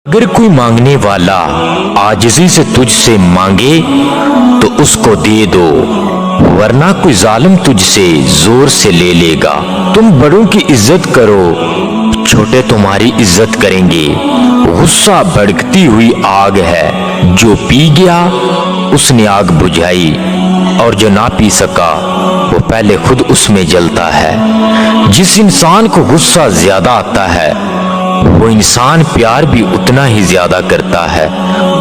अगर कोई मांगने वाला आजिज़ी से तुझसे मांगे तो उसको दे दो, वरना कोई जालिम तुझसे जोर से ले लेगा। तुम बड़ों की इज्जत करो, छोटे तुम्हारी इज्जत करेंगे। गुस्सा भड़कती हुई आग है, जो पी गया उसने आग बुझाई, और जो ना पी सका वो पहले खुद उसमें जलता है। जिस इंसान को गुस्सा ज्यादा आता है वो इंसान प्यार भी उतना ही ज्यादा करता है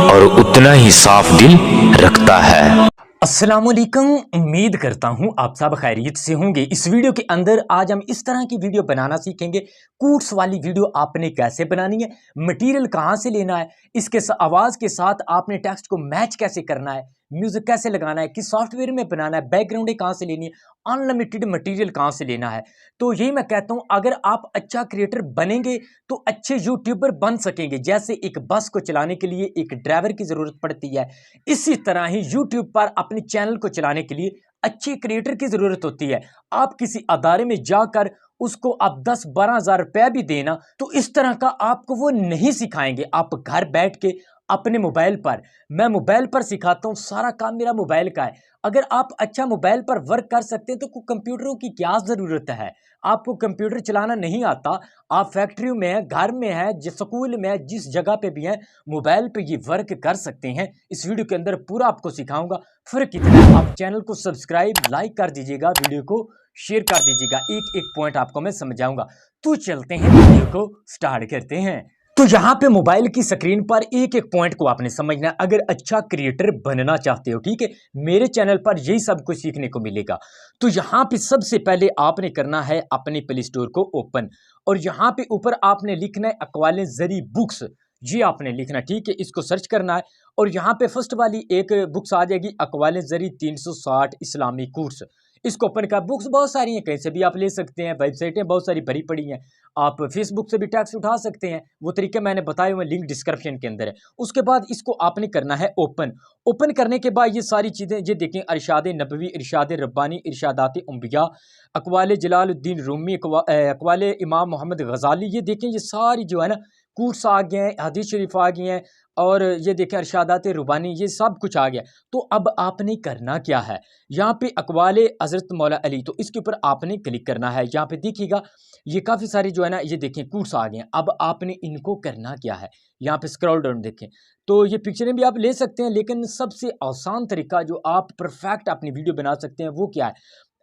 और उतना ही साफ दिल रखता है। अस्सलामुअलैकुम, उम्मीद करता हूँ आप सब खैरियत से होंगे। इस वीडियो के अंदर आज हम इस तरह की वीडियो बनाना सीखेंगे। कूट्स वाली वीडियो आपने कैसे बनानी है, मटेरियल कहाँ से लेना है, इसके आवाज़ के साथ आपने टेक्स्ट को मैच कैसे करना है, म्यूजिक कैसे लगाना है, किस सॉफ्टवेयर में बनाना है, बैकग्राउंड कहाँ से लेनी है, अनलिमिटेड मटेरियल कहाँ से लेना है। तो यही मैं कहता हूँ, अगर आप अच्छा क्रिएटर बनेंगे तो अच्छे यूट्यूबर बन सकेंगे। जैसे एक बस को चलाने के लिए एक ड्राइवर की ज़रूरत पड़ती है, इसी तरह ही यूट्यूब पर अपने चैनल को चलाने के लिए अच्छे क्रिएटर की ज़रूरत होती है। आप किसी अदारे में जाकर उसको आप 10-12 हज़ार रुपया भी देना तो इस तरह का आपको वो नहीं सिखाएंगे। आप घर बैठ के अपने मोबाइल पर, मैं मोबाइल पर सिखाता हूँ, सारा काम मेरा मोबाइल का है। अगर आप अच्छा मोबाइल पर वर्क कर सकते हैं तो कंप्यूटरों की क्या ज़रूरत है। आपको कंप्यूटर चलाना नहीं आता, आप फैक्ट्री में हैं, घर में हैं, स्कूल में हैं, जिस जगह पे भी हैं, मोबाइल पे ये वर्क कर सकते हैं। इस वीडियो के अंदर पूरा आपको सिखाऊंगा। फ़र्क कितना है, आप चैनल को सब्सक्राइब लाइक कर दीजिएगा, वीडियो को शेयर कर दीजिएगा। एक एक पॉइंट आपको मैं समझाऊंगा। तो चलते हैं, वीडियो को स्टार्ट करते हैं। तो यहाँ पे मोबाइल की स्क्रीन पर एक एक पॉइंट को आपने समझना है अगर अच्छा क्रिएटर बनना चाहते हो। ठीक है, मेरे चैनल पर यही सब कुछ सीखने को मिलेगा। तो यहाँ पे सबसे पहले आपने करना है अपने प्ले स्टोर को ओपन, और यहाँ पे ऊपर आपने लिखना है अक़वाल ज़री बुक्स। ये आपने लिखना, ठीक है, इसको सर्च करना है और यहाँ पे फर्स्ट वाली एक बुक्स आ जाएगी, अक़वाल ज़री 360 इस्लामी कोर्स। इसको ओपन कर, बुक्स बहुत सारी हैं, कहीं से भी आप ले सकते हैं, वेबसाइटें बहुत सारी भरी पड़ी हैं, आप फेसबुक से भी टैक्स उठा सकते हैं। वो तरीके मैंने बताए हुए, लिंक डिस्क्रिप्शन के अंदर है। उसके बाद इसको आपने करना है ओपन। ओपन करने के बाद ये सारी चीज़ें, ये देखें, इरशाद नबवी, इरशाद रब्बानी, इरशादात अंबिया, अक़वाल जलालुद्दीन रूमी, अक़वाल इमाम मोहम्मद गज़ाली, ये देखें, ये सारी जो है ना कोर्स आ गए हैं, हदीस शरीफ आ गई हैं, और ये देखें इरशादात रुबानी, ये सब कुछ आ गया। तो अब आपने करना क्या है, यहाँ पे अक़वाल हज़रत मौला अली, तो इसके ऊपर आपने क्लिक करना है। यहाँ पे देखिएगा ये काफ़ी सारी जो है ना, ये देखें कोर्स आ गए हैं। अब आपने इनको करना क्या है, यहाँ पे स्क्रॉल डाउन देखें, तो ये पिक्चरें भी आप ले सकते हैं, लेकिन सबसे आसान तरीका जो आप परफेक्ट अपनी वीडियो बना सकते हैं वो क्या है,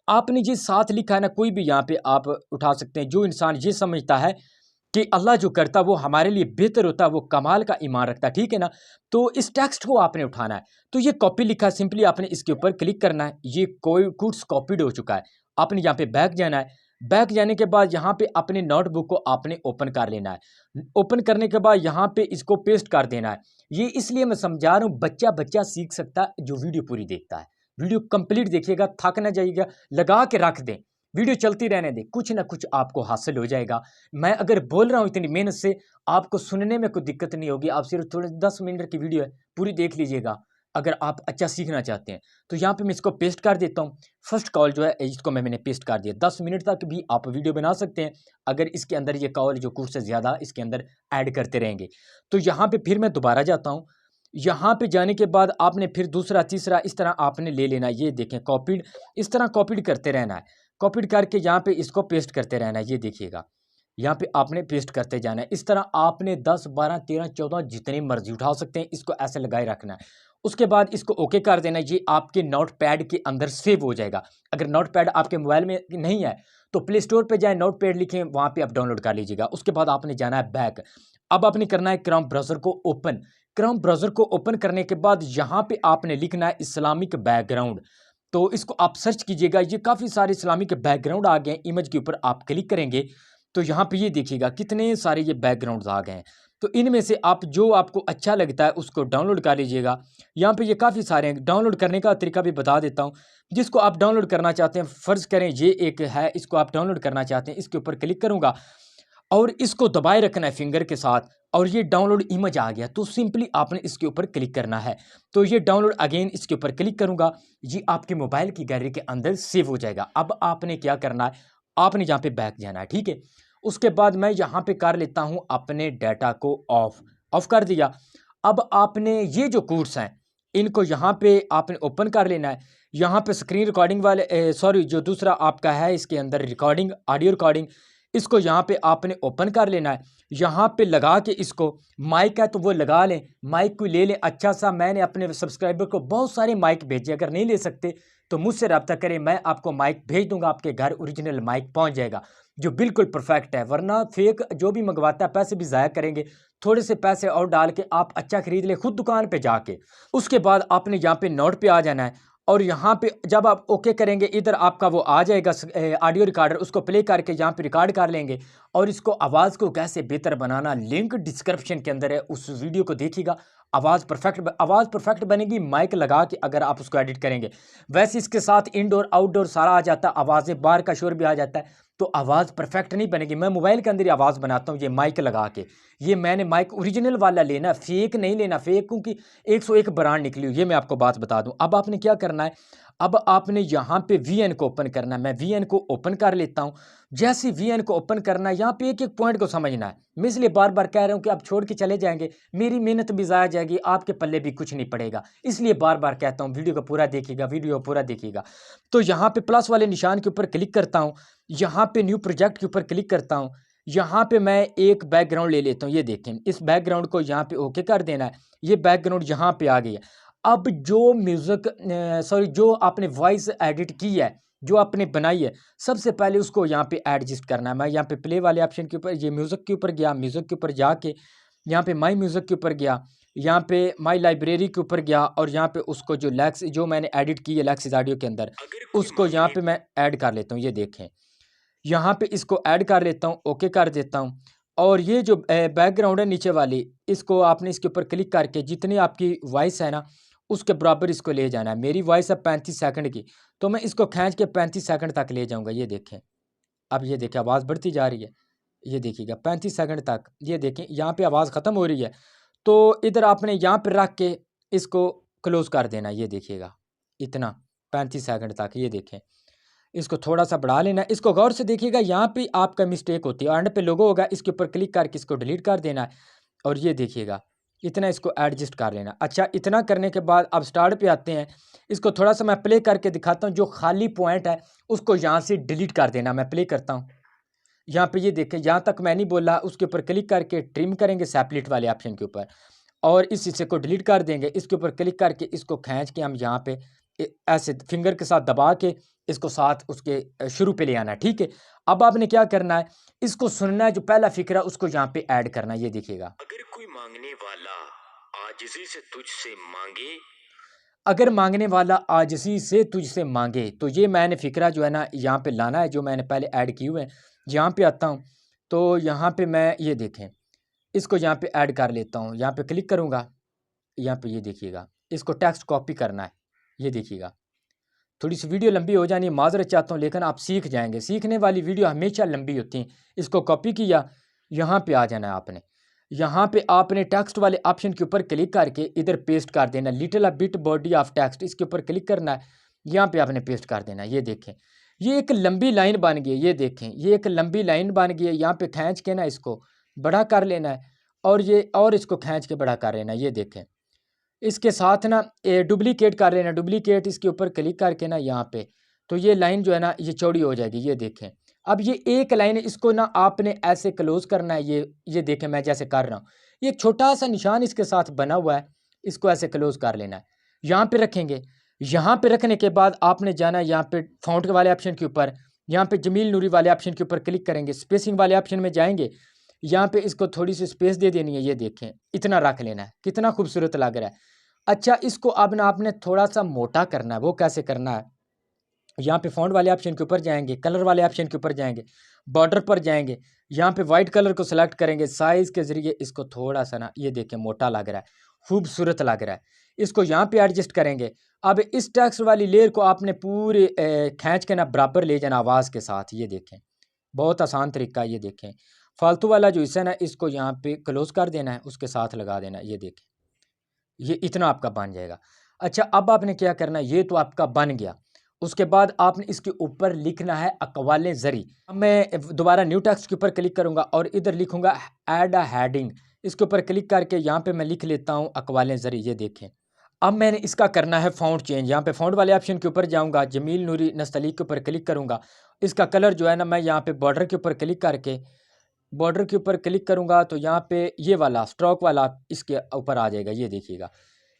आपने जी साथ लिखा है ना, कोई भी यहाँ पे आप उठा सकते हैं। जो इंसान ये समझता है कि अल्लाह जो करता वो हमारे लिए बेहतर होता है, वो कमाल का ईमान रखता है, ठीक है ना। तो इस टेक्स्ट को आपने उठाना है, तो ये कॉपी लिखा है, सिंपली आपने इसके ऊपर क्लिक करना है। ये कोई कोर्स कॉपीड हो चुका है। आपने यहाँ पे बैक जाना है। बैक जाने के बाद यहाँ पे अपने नोटबुक को आपने ओपन कर लेना है। ओपन करने के बाद यहाँ पे इसको पेस्ट कर देना है। ये इसलिए मैं समझा रहा हूँ, बच्चा बच्चा सीख सकता है जो वीडियो पूरी देखता है। वीडियो कंप्लीट देखिएगा, थक ना जाइएगा, लगा के रख दें, वीडियो चलती रहने दें, कुछ ना कुछ आपको हासिल हो जाएगा। मैं अगर बोल रहा हूँ इतनी मेहनत से, आपको सुनने में कोई दिक्कत नहीं होगी। आप सिर्फ थोड़े 10 मिनट की वीडियो है, पूरी देख लीजिएगा अगर आप अच्छा सीखना चाहते हैं। तो यहाँ पे मैं इसको पेस्ट कर देता हूँ। फर्स्ट कॉल जो है इसको मैंने पेस्ट कर दिया। 10 मिनट तक भी आप वीडियो बना सकते हैं अगर इसके अंदर ये कॉल जो कोर्स है ज़्यादा इसके अंदर ऐड करते रहेंगे। तो यहाँ पे फिर मैं दोबारा जाता हूँ। यहाँ पे जाने के बाद आपने फिर दूसरा तीसरा इस तरह आपने ले लेना है। ये देखें कॉपीड, इस तरह कॉपीड करते रहना है। कॉपीड करके यहाँ पे इसको पेस्ट करते रहना है। ये देखिएगा, यहाँ पे आपने पेस्ट करते जाना है। इस तरह आपने 10, 12, 13, 14 जितनी मर्जी उठा सकते हैं, इसको ऐसे लगाए रखना है। उसके बाद इसको ओके कर देना है। ये आपके नोट पैड के अंदर सेव हो जाएगा। अगर नोट पैड आपके मोबाइल में नहीं है तो प्ले स्टोर पर जाए, नोट पैड लिखें, वहाँ पर आप डाउनलोड कर लीजिएगा। उसके बाद आपने जाना है बैक। अब आपने करना है क्रोम ब्राउज़र को ओपन। क्रोम ब्राउज़र को ओपन करने के बाद यहाँ पे आपने लिखना है इस्लामिक बैकग्राउंड। तो इसको आप सर्च कीजिएगा, ये काफ़ी सारे इस्लामिक बैकग्राउंड आ गए हैं। इमेज के ऊपर आप क्लिक करेंगे तो यहाँ पे ये देखिएगा कितने सारे ये बैकग्राउंड्स आ गए हैं। तो इनमें से आप जो आपको अच्छा लगता है उसको डाउनलोड कर लीजिएगा। यहाँ पे ये काफ़ी सारे हैं, डाउनलोड करने का तरीका भी बता देता हूँ। जिसको आप डाउनलोड करना चाहते हैं, फ़र्ज़ करें ये एक है, इसको आप डाउनलोड करना चाहते हैं, इसके ऊपर क्लिक करूँगा और इसको दबाए रखना है फिंगर के साथ, और ये डाउनलोड इमेज आ गया। तो सिंपली आपने इसके ऊपर क्लिक करना है। तो ये डाउनलोड अगेन इसके ऊपर क्लिक करूंगा, ये आपके मोबाइल की गैलरी के अंदर सेव हो जाएगा। अब आपने क्या करना है, आपने यहाँ पे बैक जाना है, ठीक है। उसके बाद मैं यहाँ पे कर लेता हूँ अपने डाटा को ऑफ। ऑफ कर दिया। अब आपने ये जो कोर्स हैं इनको यहाँ पे आपने ओपन कर लेना है। यहाँ पे स्क्रीन रिकॉर्डिंग वाले सॉरी जो दूसरा आपका है इसके अंदर रिकॉर्डिंग ऑडियो रिकॉर्डिंग, इसको यहाँ पे आपने ओपन कर लेना है। यहाँ पे लगा के इसको माइक है तो वो लगा लें, माइक को ले लें अच्छा सा। मैंने अपने सब्सक्राइबर को बहुत सारे माइक भेजे, अगर नहीं ले सकते तो मुझसे रब्ता करें, मैं आपको माइक भेज दूंगा, आपके घर ओरिजिनल माइक पहुँच जाएगा जो बिल्कुल परफेक्ट है। वरना फेक जो भी मंगवाता है पैसे भी ज़ाया करेंगे, थोड़े से पैसे और डाल के आप अच्छा खरीद ले खुद दुकान पे जाके। उसके बाद आपने यहाँ पे नोट पे आ जाना है और यहाँ पे जब आप ओके करेंगे इधर आपका वो आ जाएगा ऑडियो रिकॉर्डर, उसको प्ले करके यहाँ पे रिकॉर्ड कर लेंगे। और इसको आवाज़ को कैसे बेहतर बनाना लिंक डिस्क्रिप्शन के अंदर है, उस वीडियो को देखिएगा। आवाज़ परफेक्ट बनेगी माइक लगा के अगर आप उसको एडिट करेंगे। वैसे इसके साथ इंडोर आउटडोर सारा आ जाता है, आवाज़ें बाहर का शोर भी आ जाता है, तो आवाज़ परफेक्ट नहीं बनेगी। मैं मोबाइल के अंदर ही आवाज़ बनाता हूँ ये माइक लगा के। ये मैंने माइक ओरिजिनल वाला लेना, फेक नहीं लेना, फेक क्योंकि 101 ब्रांड निकली हुई, ये मैं आपको बात बता दूँ। अब आपने क्या करना है, अब आपने यहाँ पे VN को ओपन करना है। मैं VN को ओपन कर लेता हूँ। जैसे VN को ओपन करना है यहाँ पे एक एक पॉइंट को समझना है। मैं इसलिए बार बार कह रहा हूँ कि आप छोड़ के चले जाएंगे, मेरी मेहनत भी ज़ाया जाएगी, आपके पल्ले भी कुछ नहीं पड़ेगा। इसलिए बार बार कहता हूँ वीडियो को पूरा देखिएगा, वीडियो पूरा देखिएगा। तो यहाँ पे प्लस वाले निशान के ऊपर क्लिक करता हूँ, यहाँ पे न्यू प्रोजेक्ट के ऊपर क्लिक करता हूँ। यहाँ पे मैं एक बैकग्राउंड ले लेता हूँ, ये देखें इस बैकग्राउंड को यहाँ पे ओके कर देना है। ये बैकग्राउंड यहाँ पे आ गई है। अब जो म्यूज़िक सॉरी जो आपने वॉइस एडिट की है, जो आपने बनाई है, सबसे पहले उसको यहाँ पे एडजस्ट करना है। मैं यहाँ पे प्ले वाले ऑप्शन के ऊपर, ये म्यूज़िक के ऊपर गया, म्यूज़िक के ऊपर जाके यहाँ पे माई म्यूज़िक के ऊपर गया, यहाँ पे माई लाइब्रेरी के ऊपर गया और यहाँ पे उसको जो लैक्स जो मैंने एडिट की है लैक्स ऑडियो के अंदर, उसको यहाँ पे मैं ऐड कर लेता हूँ। ये देखें यहाँ पे इसको ऐड कर लेता हूँ, ओके कर देता हूँ। और ये जो बैकग्राउंड है नीचे वाली, इसको आपने इसके ऊपर क्लिक करके जितनी आपकी वॉइस है ना उसके बराबर इसको ले जाना है। मेरी वॉइस है 35 सेकंड की, तो मैं इसको खींच के 35 सेकंड तक ले जाऊंगा। ये देखें, अब ये देखें आवाज़ बढ़ती जा रही है, ये देखिएगा 35 सेकंड तक। ये देखें यहाँ पे आवाज़ ख़त्म हो रही है, तो इधर आपने यहाँ पर रख के इसको क्लोज़ कर देना। ये देखिएगा इतना 35 सेकंड तक। ये देखें इसको थोड़ा सा बढ़ा लेना, इसको गौर से देखिएगा, यहाँ पे आपका मिस्टेक होती है, एंड पे लोगो होगा, इसके ऊपर क्लिक करके इसको डिलीट कर देना है। और ये देखिएगा इतना इसको एडजस्ट कर लेना। अच्छा, इतना करने के बाद अब स्टार्ट पे आते हैं। इसको थोड़ा सा मैं प्ले करके दिखाता हूँ, जो खाली पॉइंट है उसको यहाँ से डिलीट कर देना। मैं प्ले करता हूँ, यहाँ पे ये देखें यहाँ तक मैं नहीं बोला, उसके ऊपर क्लिक करके ट्रिम करेंगे सेपरेट वाले ऑप्शन के ऊपर और इस हिस्से को डिलीट कर देंगे। इसके ऊपर क्लिक करके इसको खींच के हम यहाँ पे ऐसे फिंगर के साथ दबा के इसको साथ उसके शुरू पे ले आना है। ठीक है, अब आपने क्या करना है, इसको सुनना है, जो पहला फिक्र है उसको यहाँ पे ऐड करना है। ये देखिएगा, अगर कोई मांगने वाला आजिज़ी से तुझसे मांगे, अगर मांगने वाला आजिज़ी से तुझसे मांगे, तो ये मैंने फिक्रा जो है ना यहाँ पे लाना है, जो मैंने पहले ऐड किए हुए हैं। यहाँ पे आता हूँ तो यहाँ पे मैं ये देखें इसको यहाँ पे ऐड कर लेता हूँ। यहाँ पे क्लिक करूँगा, यहाँ पे ये देखिएगा इसको टेक्स्ट कॉपी करना है। ये देखिएगा थोड़ी सी वीडियो लंबी हो जानी है, माजरत चाहता हूँ, लेकिन आप सीख जाएंगे। सीखने वाली वीडियो हमेशा लंबी होती हैं। इसको कॉपी किया, यहाँ पे आ जाना है आपने। यहाँ पे आपने टेक्स्ट वाले ऑप्शन के ऊपर क्लिक करके इधर पेस्ट कर देना, little a bit body of text, इसके ऊपर क्लिक करना है, यहाँ पे आपने पेस्ट कर देना है। ये देखें ये एक लंबी लाइन बन गई है। ये देखें ये एक लंबी लाइन बन गई है। यहाँ पे खींच के ना इसको बड़ा कर लेना है और ये और इसको खींच के बड़ा कर लेना है। ये देखें इसके साथ ना डुप्लीकेट कर लेना, डुप्लीकेट इसके ऊपर क्लिक करके ना यहाँ पे, तो ये लाइन जो है ना ये चौड़ी हो जाएगी। ये देखें अब ये एक लाइन है, इसको ना आपने ऐसे क्लोज करना है। ये देखें मैं जैसे कर रहा हूँ, ये छोटा सा निशान इसके साथ बना हुआ है, इसको ऐसे क्लोज कर लेना है। यहाँ पे रखेंगे, यहाँ पे रखने के बाद आपने जाना है यहाँ पे फ़ॉन्ट वाले ऑप्शन के ऊपर, यहाँ पे जमील नूरी वाले ऑप्शन के ऊपर क्लिक करेंगे, स्पेसिंग वाले ऑप्शन में जाएंगे, यहाँ पे इसको थोड़ी सी स्पेस दे देनी है। ये देखें इतना रख लेना है, कितना खूबसूरत लग रहा है। अच्छा, इसको अब ना आपने थोड़ा सा मोटा करना है। वो कैसे करना है, यहाँ पे फ़ॉन्ट वाले ऑप्शन के ऊपर जाएंगे, कलर वाले ऑप्शन के ऊपर जाएंगे, बॉर्डर पर जाएंगे, यहाँ पे वाइट कलर को सिलेक्ट करेंगे, साइज़ के ज़रिए इसको थोड़ा सा ना ये देखें मोटा लग रहा है, खूबसूरत लग रहा है। इसको यहाँ पे एडजस्ट करेंगे। अब इस टेक्स्ट वाली लेयर को आपने पूरे खींच के ना बराबर ले जाना आवाज़ के साथ। ये देखें बहुत आसान तरीका। ये देखें फालतू वाला जो हिस्सा है ना इसको यहाँ पे क्लोज कर देना है, उसके साथ लगा देना है। ये देखें ये इतना आपका बन जाएगा। अच्छा, अब आपने क्या करना है, ये तो आपका बन गया। उसके बाद आपने इसके ऊपर लिखना है अक़वाले ज़री। अब मैं दोबारा न्यू टेक्स्ट के ऊपर क्लिक करूँगा और इधर लिखूँगा ऐड अ हेडिंग। इसके ऊपर क्लिक करके यहाँ पे मैं लिख लेता हूँ अकवालें ज़री। ये देखें, अब मैंने इसका करना है फ़ॉन्ट चेंज। यहाँ पे फ़ॉन्ट वाले ऑप्शन के ऊपर जाऊँगा, जमील नूरी नस्तली के ऊपर क्लिक करूँगा। इसका कलर जो है ना, मैं यहाँ पे बॉर्डर के ऊपर क्लिक करके बॉर्डर के ऊपर क्लिक करूँगा तो यहाँ पे ये वाला स्ट्रोक वाला इसके ऊपर आ जाएगा। ये देखिएगा,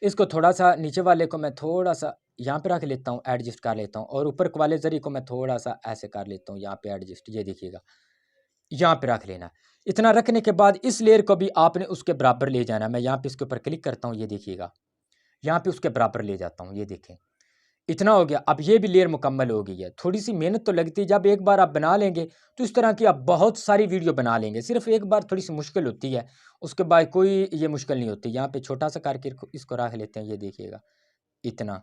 इसको थोड़ा सा नीचे वाले को मैं थोड़ा सा यहाँ पे रख लेता हूँ, एडजस्ट कर लेता हूँ, और ऊपर वाले ज़रिए को मैं थोड़ा सा ऐसे कर लेता हूँ यहाँ पे एडजस्ट। ये देखिएगा, यहाँ पे रख लेना। इतना रखने के बाद इस लेयर को भी आपने उसके बराबर ले जाना है। मैं यहाँ पे इसके ऊपर क्लिक करता हूँ, ये देखिएगा, यहाँ पे उसके बराबर ले जाता हूँ। ये देखें, इतना हो गया। अब ये भी लेयर मुकम्मल हो गई है। थोड़ी सी मेहनत तो लगती है, जब एक बार आप बना लेंगे तो इस तरह की आप बहुत सारी वीडियो बना लेंगे। सिर्फ एक बार थोड़ी सी मुश्किल होती है, उसके बाद कोई ये मुश्किल नहीं होती। यहाँ पे छोटा सा करके इसको रख लेते हैं। ये देखिएगा, इतना।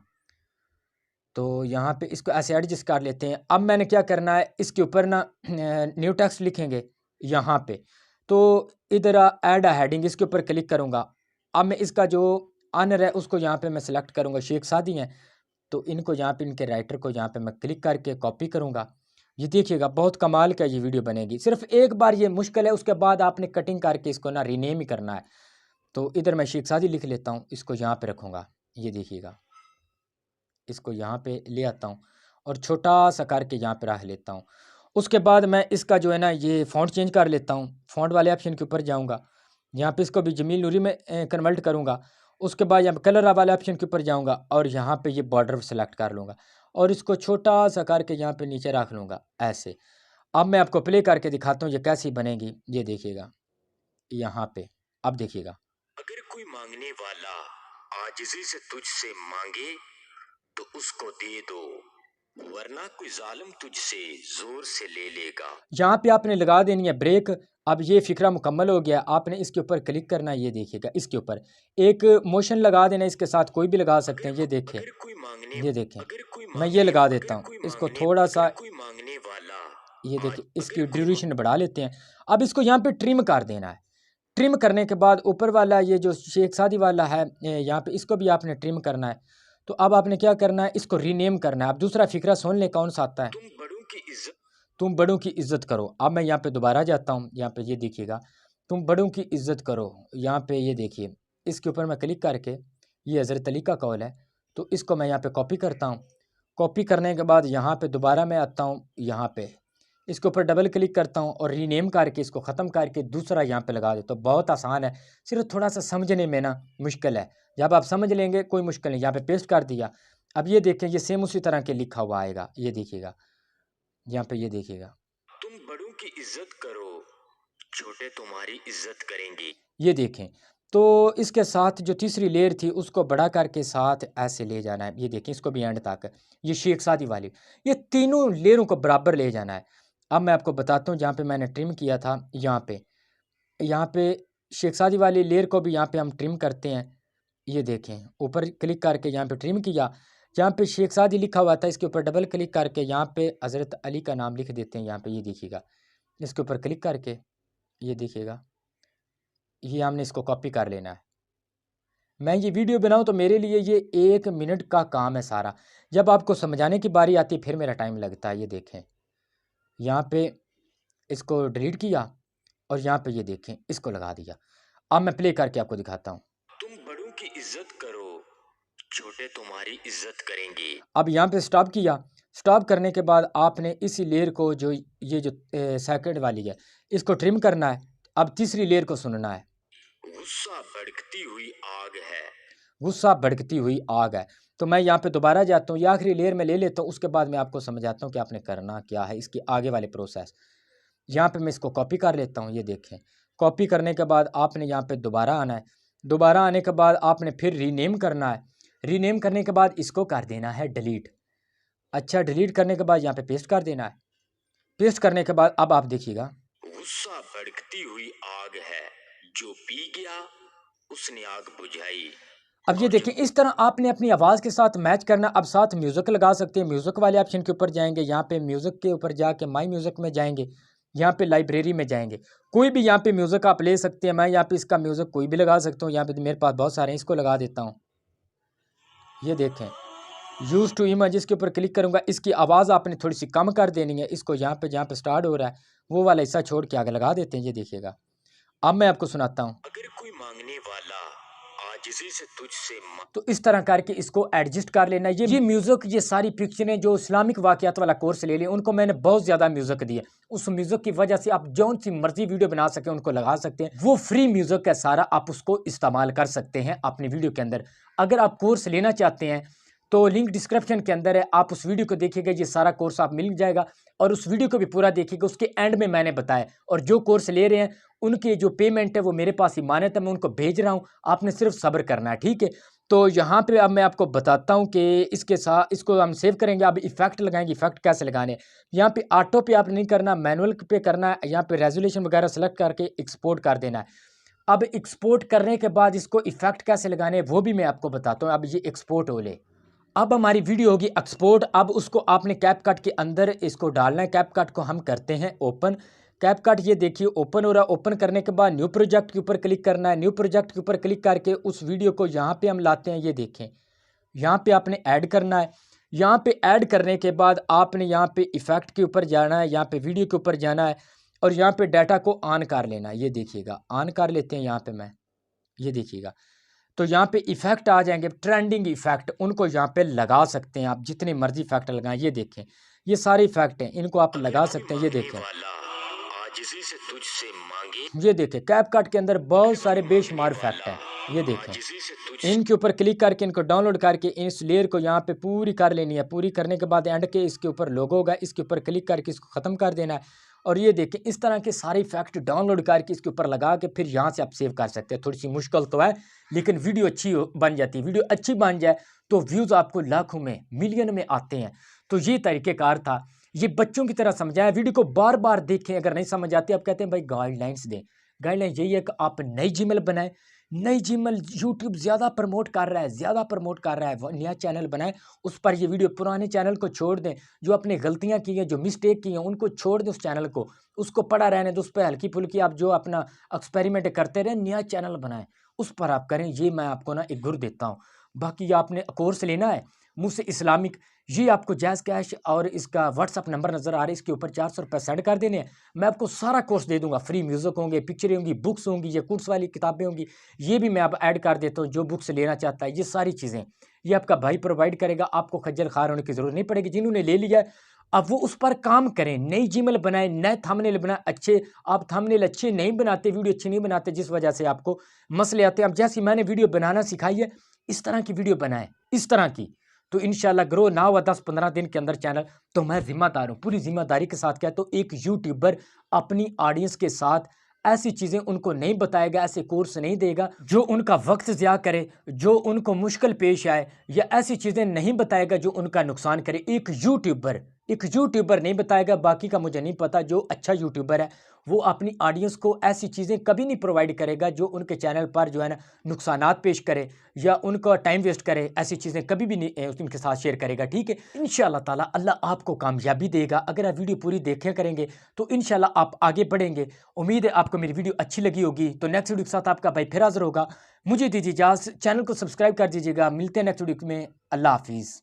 तो यहाँ पे इसको ऐसे एडजस्ट कर लेते हैं। अब मैंने क्या करना है, इसके ऊपर ना न्यू टेक्स्ट लिखेंगे यहाँ पे। तो इधर ऐड अ हेडिंग, इसके ऊपर क्लिक करूँगा। अब मैं इसका जो ऑनर है उसको यहाँ पे मैं सेलेक्ट करूँगा, शेख सादी हैं, तो इनको यहाँ पे इनके राइटर को यहाँ पे मैं क्लिक करके कॉपी करूँगा। ये देखिएगा, बहुत कमाल का ये वीडियो बनेगी। सिर्फ एक बार ये मुश्किल है, उसके बाद आपने कटिंग करके इसको ना रीनेम ही करना है। तो इधर मैं शेख सादी लिख लेता हूँ, इसको यहाँ पे रखूँगा। ये देखिएगा, इसको यहाँ पे ले आता हूँ और छोटा सा करके यहाँ पे रख लेता हूँ। उसके बाद मैं इसका जो है ना ये फ़ॉन्ट चेंज कर लेता हूँ। फ़ॉन्ट वाले ऑप्शन के ऊपर जाऊँगा, यहाँ पे इसको भी जमील नूरी में कन्वर्ट करूँगा। उसके बाद यहाँ पे कलर वाले ऑप्शन के ऊपर जाऊँगा और यहाँ पे ये बॉर्डर सेलेक्ट कर लूँगा और इसको छोटा सा करके यहाँ पे नीचे रख लूँगा ऐसे। अब मैं आपको प्ले करके दिखाता हूँ ये कैसी बनेगी। ये देखिएगा यहाँ पे, अब देखिएगा। अगर कोई मांगने वाला आजिज़ी से तुझसे मांगे तो उसको दे दो, वरना कोई जालिम तुझसे जोर से ले लेगा। यहाँ पे आपने लगा देनी है ब्रेक। अब ये फिक्रा मुकम्मल हो गया, आपने इसके ऊपर क्लिक करना है। ये देखिएगा, इसके ऊपर एक मोशन लगा देना, इसके साथ कोई भी लगा सकते हैं। ये देखें, ये देखें, मैं ये लगा देता हूँ इसको थोड़ा सा। ये देखिए, इसकी ड्यूरेशन बढ़ा लेते हैं। अब इसको यहाँ पे ट्रिम कर देना है। ट्रिम करने के बाद ऊपर वाला ये जो शेख सादी वाला है यहाँ पे, इसको भी आपने ट्रिम करना है। तो अब आपने क्या करना है, इसको रीनेम करना है। अब दूसरा फिक्रा सुन ले कौन सा आता है, तुम बड़ों की इज्जत करो। अब मैं यहाँ पे दोबारा जाता हूँ, यहाँ पे ये देखिएगा, तुम बड़ों की इज्जत करो। यहाँ पे ये देखिए, इसके ऊपर मैं क्लिक करके, ये हज़रत अली का कौल है, तो इसको मैं यहाँ पे कॉपी करता हूँ। कॉपी करने के बाद यहाँ पे दोबारा मैं आता हूँ, यहाँ पे इसके ऊपर डबल क्लिक करता हूँ और रीनेम करके इसको ख़त्म करके दूसरा यहाँ पे लगा देता हूँ। बहुत आसान है, सिर्फ थोड़ा सा समझने में ना मुश्किल है। जब आप समझ लेंगे कोई मुश्किल नहीं। यहाँ पे पेस्ट कर दिया। अब ये देखें, ये सेम उसी तरह के लिखा हुआ आएगा। ये देखिएगा, यहाँ पे ये देखिएगा, तुम बड़ों की इज्जत करो, छोटे तुम्हारी इज्जत करेंगे। ये देखें। तो इसके साथ जो तीसरी लेयर थी उसको बढ़ा करके साथ ऐसे ले जाना है। ये देखें, इसको भी एंड तक, ये शेख सादी वाली, ये तीनों लेयरों को बराबर ले जाना है। अब मैं आपको बताता हूँ, जहाँ पे मैंने ट्रिम किया था, यहाँ पे शेख सादी वाली लेयर को भी यहाँ पे हम ट्रिम करते हैं। ये देखें, ऊपर क्लिक करके यहाँ पे ट्रिम किया। जहाँ पे शेख सादी लिखा हुआ था इसके ऊपर डबल क्लिक करके यहाँ पे हज़रत अली का नाम लिख देते हैं। यहाँ पे ये देखिएगा, इसके ऊपर क्लिक करके ये देखिएगा, ये हमने इसको कॉपी कर लेना है। मैं ये वीडियो बनाऊं तो मेरे लिए ये 1 मिनट का काम है सारा। जब आपको समझाने की बारी आती है फिर मेरा टाइम लगता है। ये देखें, यहाँ पे इसको डिलीट किया और यहाँ पे ये देखें, इसको लगा दिया। अब मैं प्ले करके आपको दिखाता हूँ। तुम बड़ों की इज्जत करो, छोटे तुम्हारी इज्जत करेंगे। अब यहाँ पे स्टॉप किया। स्टॉप करने के बाद आपने इसी लेयर को जो ये जो सेकंड वाली है इसको ट्रिम करना है। अब तीसरी लेयर को सुनना है। गुस्सा भड़कती हुई आग है, गुस्सा भड़कती हुई आग है। तो मैं यहाँ पे दोबारा जाता हूँ, ये आखिरी लेयर में ले लेता हूँ। उसके बाद मैं आपको समझाता हूँ कि आपने करना क्या है, इसके आगे वाले प्रोसेस। यहाँ पे मैं इसको कॉपी कर लेता हूँ। ये देखें, कॉपी करने के बाद आपने यहाँ पे दोबारा आना है। दोबारा आने के बाद आपने फिर रीनेम करना है। रीनेम करने के बाद इसको कर देना है डिलीट। अच्छा, डिलीट करने के बाद यहाँ पे पेस्ट कर देना है। पेस्ट करने के बाद अब आप देखिएगा, गुस्सा भड़कती हुई आग है, जो पी गया उसने आग बुझाई। अब ये देखें, इस तरह आपने अपनी आवाज़ के साथ मैच करना। अब साथ म्यूज़िक लगा सकते हैं। म्यूज़िक वाले ऑप्शन के ऊपर जाएंगे, यहाँ पे म्यूज़िक के ऊपर जाके माई म्यूज़िक में जाएंगे, यहाँ पे लाइब्रेरी में जाएंगे, कोई भी यहाँ पे म्यूज़िक आप ले सकते हैं। मैं यहाँ पे इसका म्यूज़िक कोई भी लगा सकता हूँ। यहाँ पे मेरे पास बहुत सारे हैं, इसको लगा देता हूँ। ये देखें, यूज़ टू इमेज, इसके ऊपर क्लिक करूँगा। इसकी आवाज़ आपने थोड़ी सी कम कर देनी है। इसको यहाँ पे जहाँ पे स्टार्ट हो रहा है वो वाला हिस्सा छोड़ के आगे लगा देते हैं। ये देखिएगा, अब मैं आपको सुनाता हूँ। अगर कोई मांगने वाला आजिज़ी से तुझसे तो इस तरह करके इसको एडजस्ट कर लेना। ये म्यूजिक, ये सारी पिक्चरें जो इस्लामिक वाकयात वाला कोर्स ले लिए, उनको मैंने बहुत ज्यादा म्यूजिक दिए। उस म्यूजिक की वजह से आप जौन सी मर्जी वीडियो बना सके उनको लगा सकते हैं। वो फ्री म्यूजिक है सारा, आप उसको इस्तेमाल कर सकते हैं अपनी वीडियो के अंदर। अगर आप कोर्स लेना चाहते हैं तो लिंक डिस्क्रिप्शन के अंदर है, आप उस वीडियो को देखिएगा, ये सारा कोर्स आप मिल जाएगा। और उस वीडियो को भी पूरा देखिएगा, उसके एंड में मैंने बताया। और जो कोर्स ले रहे हैं उनके जो पेमेंट है वो मेरे पास ही मान्यता है, मैं उनको भेज रहा हूँ, आपने सिर्फ सब्र करना है, ठीक है। तो यहाँ पे अब मैं आपको बताता हूँ कि इसके साथ इसको हम सेव करेंगे। अब इफेक्ट लगाएंगे। इफेक्ट कैसे लगाने, यहाँ पे ऑटो पे आप नहीं करना, मैनुअल पे करना है। यहाँ पे रेजोल्यूशन वगैरह सेलेक्ट करके एक्सपोर्ट कर देना है। अब एक्सपोर्ट करने के बाद इसको इफेक्ट कैसे लगाने वो भी मैं आपको बताता हूँ। अब ये एक्सपोर्ट हो ले, अब हमारी वीडियो होगी एक्सपोर्ट। अब उसको आपने कैपकट के अंदर इसको डालना है। कैपकट को हम करते हैं ओपन। कैपकट ये देखिए ओपन हो रहा है। ओपन करने के बाद न्यू प्रोजेक्ट के ऊपर क्लिक करना है। न्यू प्रोजेक्ट के ऊपर क्लिक करके उस वीडियो को यहाँ पे हम लाते हैं। ये देखें, यहाँ पे आपने ऐड करना है। यहाँ पे ऐड करने के बाद आपने यहाँ पे इफेक्ट के ऊपर जाना है, यहाँ पे वीडियो के ऊपर जाना है और यहाँ पे डाटा को ऑन कर लेना है। ये देखिएगा, ऑन कर लेते हैं यहाँ पे मैं, ये देखिएगा। तो यहाँ पे इफेक्ट आ जाएंगे, ट्रेंडिंग इफेक्ट, उनको यहाँ पे लगा सकते हैं आप, जितने मर्जी इफेक्ट लगाएं। ये देखें, ये सारे इफेक्ट हैं, इनको आप लगा सकते हैं। ये देखें, आजिज़ी से तुझसे मांगे, ये देखें कैपकट के अंदर बहुत सारे बेशुमार इफेक्ट हैं। ये देखें, इनके ऊपर क्लिक करके इनको डाउनलोड करके इस लेयर को यहाँ पे पूरी कर लेनी है। पूरी करने के बाद एंड के इसके ऊपर लोगो होगा, इसके ऊपर क्लिक करके इसको ख़त्म कर देना है। और ये देखें, इस तरह के सारे इफेक्ट डाउनलोड करके इसके ऊपर लगा के फिर यहाँ से आप सेव कर सकते हैं। थोड़ी सी मुश्किल तो है, लेकिन वीडियो अच्छी बन जाती है। वीडियो अच्छी बन जाए तो व्यूज़ आपको लाखों में, मिलियन में आते हैं। तो ये तरीक़ेकार था, ये बच्चों की तरह समझाया। वीडियो को बार बार देखें, अगर नहीं समझ आती आप कहते हैं भाई गाइडलाइंस दें। गाइडलाइन यही है कि आप नई जीमेल बनाएं। नई जीमेल यूट्यूब ज़्यादा प्रमोट कर रहा है, ज़्यादा प्रमोट कर रहा है। वो नया चैनल बनाएं, उस पर ये वीडियो, पुराने चैनल को छोड़ दें। जो अपने गलतियां की हैं, जो मिस्टेक की हैं, उनको छोड़ दें। उस चैनल को, उसको पड़ा रहने दो, उस पर हल्की फुल्की आप जो अपना एक्सपेरिमेंट करते रहें। नया चैनल बनाएं, उस पर आप करें। ये मैं आपको ना एक गुर देता हूँ। बाकी आपने कोर्स लेना है मुझसे इस्लामिक, ये आपको जैज़ कैश और इसका व्हाट्सअप नंबर नज़र आ रहा है, इसके ऊपर 400 रुपये सेंड कर देने हैं। मैं आपको सारा कोर्स दे दूंगा। फ्री म्यूज़िक होंगे, पिक्चरें होंगी, बुक्स होंगी, ये कोर्स वाली किताबें होंगी, ये भी मैं आप ऐड कर देता हूँ। जो बुक्स लेना चाहता है, ये सारी चीज़ें ये आपका भाई प्रोवाइड करेगा। आपको खज्जल खार होने की ज़रूरत नहीं पड़ेगी। जिन्होंने ले लिया है अब वो उस पर काम करें। नई जीमेल बनाए, नए थंबनेल बनाए। अच्छे आप थंबनेल अच्छे नहीं बनाते, वीडियो अच्छी नहीं बनाते, जिस वजह से आपको मसले आते हैं। अब जैसे मैंने वीडियो बनाना सिखाई है, इस तरह की वीडियो बनाएं, इस तरह की। तो इंशाल्लाह ग्रो ना हुआ 10-15 दिन के अंदर चैनल, तो मैं जिम्मेदार हूँ, पूरी जिम्मेदारी के साथ कहता हूँ। एक यूट्यूबर अपनी ऑडियंस के साथ ऐसी चीज़ें उनको नहीं बताएगा, ऐसे कोर्स नहीं देगा जो उनका वक्त ज़िया करे, जो उनको मुश्किल पेश आए, या ऐसी चीज़ें नहीं बताएगा जो उनका नुकसान करे। एक यूट्यूबर नहीं बताएगा। बाकी का मुझे नहीं पता। जो अच्छा यूट्यूबर है वो अपनी ऑडियंस को ऐसी चीज़ें कभी नहीं प्रोवाइड करेगा जो उनके चैनल पर जो है ना नुकसानात पेश करे या उनका टाइम वेस्ट करे। ऐसी चीज़ें कभी भी नहीं उनके साथ शेयर करेगा, ठीक है। इंशाल्लाह ताला अल्लाह आपको कामयाबी देगा। अगर आप वीडियो पूरी देखें करेंगे तो इंशाल्लाह आप आगे बढ़ेंगे। उम्मीद है आपको मेरी वीडियो अच्छी लगी होगी। तो नेक्स्ट वीडियो के साथ आपका भाई फिर हाज़िर होगा। मुझे दीजिए इजाज़त, चैनल को सब्सक्राइब कर दीजिएगा। मिलते हैं नेक्स्ट वीडियो में। अल्लाह हाफिज़।